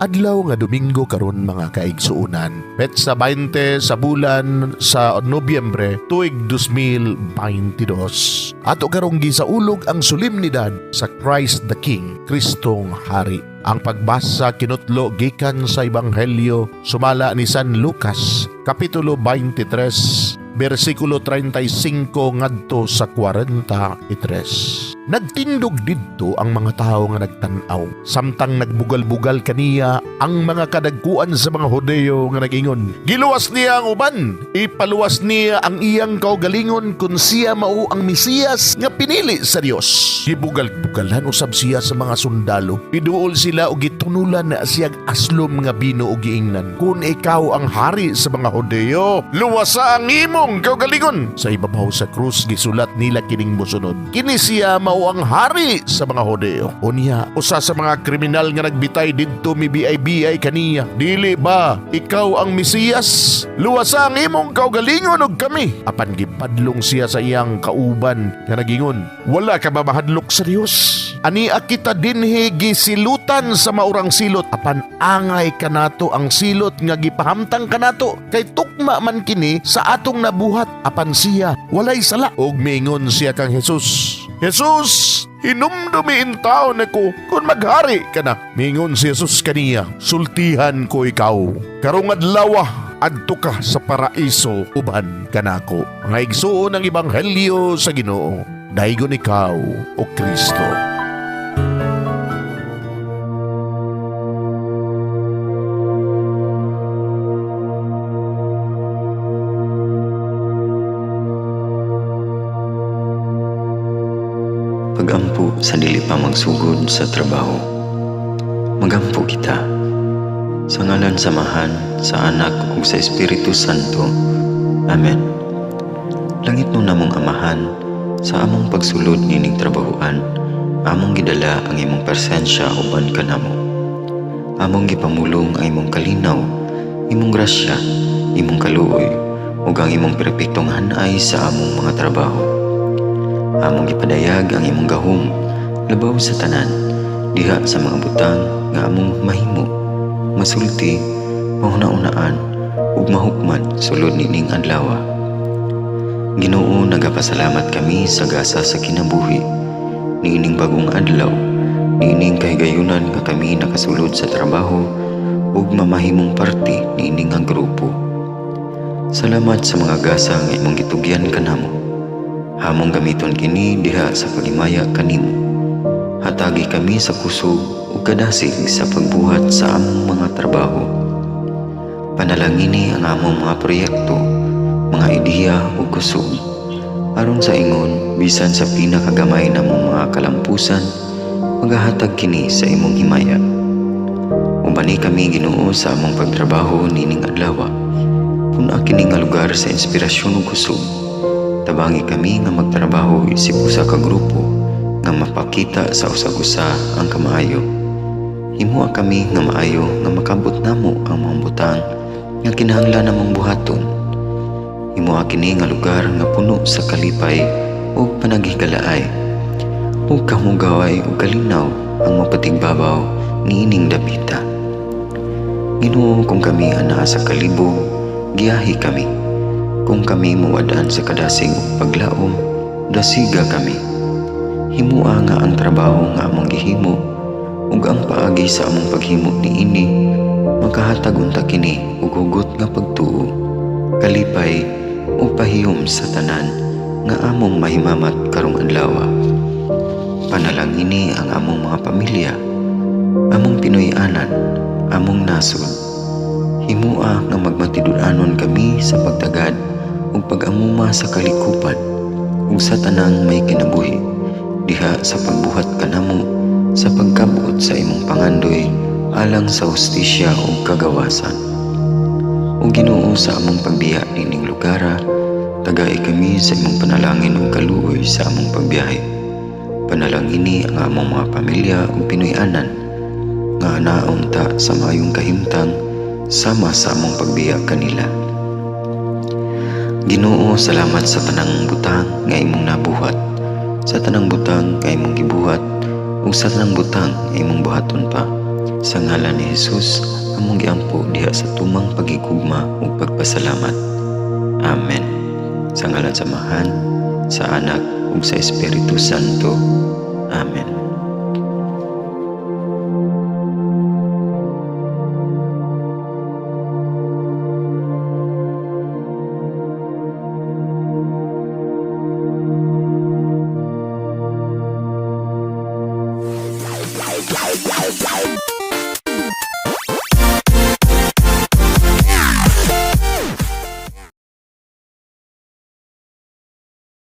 Adlaw nga Domingo karon mga kaigsuunan. Petsa 20 sa bulan sa Nobyembre tuig 2022. Ato karong gisaulog ang solemnidad sa Christ the King, Kristong Hari. Ang pagbasa kinutlo gikan sa Ebanghelyo sumala ni San Lucas, Kapitulo 23, versikulo 35 ngadto sa 43. Nagtindog didto ang mga tao nga nagtanaw, samtang nagbugal-bugal kaniya ang mga kadagkuan sa mga Hodeo nga nagingon, giluwas niya ang uban, ipaluwas niya ang iyang kaugalingon kung siya mao ang Mesiyas nga pinili sa Dios. Gibugal-bugalan usab siya sa mga sundalo, iduol sila og gitunulan na siyang aslom nga bino og giingnan, kung ikaw ang hari sa mga Hodeo, luwasa ang imong kaugalingon. Sa ibabaw sa krus gisulat nila kining mosunod, kini siya mao ang hari sa mga Hodeo. Unya, usa sa mga kriminal nga nagbitay didto mibiyay-biyay kaniya, dili ba ikaw ang Mesiyas? Luwasa ang imong kaugalingon og kami. Apan gipadlong siya sa iyang kauban nga nagingon, wala ka ba mahadlok sa Dios? Ania kita dinhi gisilutan sa maurang silot, apan angay kanato ang silot nga gipahamtang kanato, kay tukma man kini sa atong nabuhat, apan siya walay sala. Og miingon siya kang Jesus, Jesus, hinumdumi in taon ako kung maghari ka na. Mingon si Jesus kaniya, sultihan ko ikaw. Karong adlaw adto ka sa paraiso uban kanako. Nga igsuon ang Ebanghelyo sa Ginoo. Daygon ikaw, o Kristo. Pagampo sa dili pa magsugod sa trabaho. Magampo kita sa ngalan samahan sa Anak ug sa Espiritu Santo. Amen. Langit mo namong Amahan, sa among pagsulod nining trabahoan, among gidala ang imong presensya uban kanamo. Among gipamulong ang imong kalinaw, imong grasya, imong kaluoy, ug ang imong perpektong hanay sa among mga trabaho. Among ipadayag ang imong gahom labaw sa tanan, diha sa mga butang nga among mahimo, masulti, mahuna-unaan ug mahukman sulod nining adlaw. Ginoo, nagapasalamat kami sa gasa sa kinabuhi niining bagong adlaw, niining kahigayunan nga kami nakasulod sa trabaho ug mamahimong parte niining nga grupo. Salamat sa mga gasa nga imong gitugyan kanamo. Hamong gamiton kini diha sa pagimaya kanimo. Hatagi kami sa kusog ug kadasig sa pagbuhat sa among mga trabaho. Panalangini ang among mga proyekto, mga ideya ug kusog, aron sa ingon bisan sa pinakagamay namong mga kalampusan, magahatag kini sa imong himaya. Ubani kami Ginoo sa among pagtrabaho nining adlaw. Puna kini nga lugar sa inspirasyon ug kusog. Tabangi kami nga magtrabaho isip usa ka grupo nga mapakita sa usag-usa ang kamaayo. Himuha kami nga maayo nga makabot namo ang mga butang nga kinahanglan namong buhaton. Himuha kini nga lugar nga puno sa kalipay ug panagihigalaay. Ug kamugaway ug kalinaw ang mapatigbabaw niining dapita. Ginoo, kung kami anaa sa kalibog, giyahi kami. Kung kami muwadaan sa kadasig ug paglaom, dasiga kami. Himua nga ang trabaho nga among gihimo ug ang paagi sa among paghimo niini makahatag unta kini og hugot nga pagtuo, kalipay ug pahiyom sa tanan nga among mahimamat karong adlaw. Panalangini ang among mga pamilya, among Pinoy-anan, among nasod. Himua nga magmatidud-anon kami sa pagtagad ug pag-amuma sa kalikupan ug sa tanang may kinabuhi, diha sa pagbuhat kanamo sa pagkabot sa imong pangandoy alang sa hustisya ug kagawasan. O Ginoo, sa among pagbiya nining lugara, tagay kami sa imong panalangin ug kaluoy sa among pagbiyahe. Panalangini ang among mga pamilya ug Pinoy-anan nga anaon ta sa maayong kahimtang sama sa among pagbiya kanila. Ginoo, salamat sa tanang butang nga imong nabuhat, sa tanang butang nga imong gibuhat ug sa tanang butang nga imong buhaton pa. Sa ngalan ni Jesus, among giampo diha sa tumang pagigugma ug pagpasalamat. Amen. Sa ngalan sa Amahan, sa Anak ug sa Espiritu Santo. Amen.